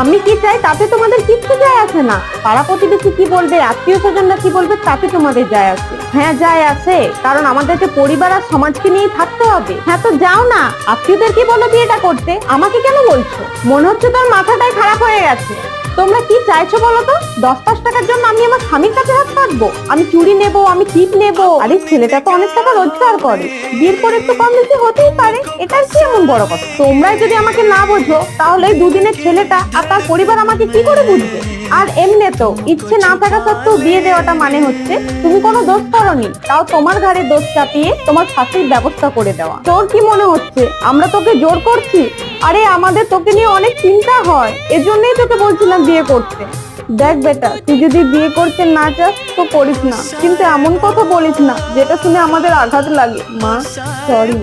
আমি কি চাই তাতে তোমাদের কিচ্ছু যায় আসে না। পাড়া প্রতিবেশী কি বলবে, আত্মীয় স্বজনরা কি বলবে, তাতে তোমাদের যায় আসে। হ্যাঁ যায় আসে, কারণ আমাদেরকে পরিবার আর সমাজকে নিয়েই থাকতে হবে। হ্যাঁ তো যাও না, আত্মীয়দেরকে বলো বিয়েটা করতে, আমাকে কেন বলছো? মনে হচ্ছে তোর মাথাটাই খারাপ হয়ে গেছে। তোমরা কি চাইছো বলো তো? 10-5 টাকার জন্য আমি আমার স্বামীর কাছে হাত পাতবো? আমি চুড়ি নেবো, আমি টিপ নেবো? আরে ছেলেটা তো অনেক টাকা রোজগার করে, বিয়ের পর একটু কম বেশি হতেই পারে, এটার কি এমন বড় কথা? তোমরাই যদি আমাকে না বোঝো, তাহলে এই দুদিনের ছেলেটা আর তার পরিবার আমাকে কি করে বুঝবে? আর এমনি তো ইচ্ছে না থাকা সত্ত্বেও বিয়ে দেওয়াটা মানে হচ্ছে তুমি কোনো দোষ করনি, তাও তোমার ঘাড়ে দোষ চাপিয়ে তোমার ফাঁসির ব্যবস্থা করে দেওয়া। তোর কি মনে হচ্ছে আমরা তোকে জোর করছি? আরে আমাদের তোকে নিয়ে অনেক চিন্তা হয়, এজন্যই তোকে বলছিলাম বিয়ে করতে। দেখ বেটা, তুই যদি বিয়ে করতে না চাস তো করিস না, কিন্তু এমন কথা বলিস না যেটা শুনে আমাদের আঘাত লাগে। মা, সরি।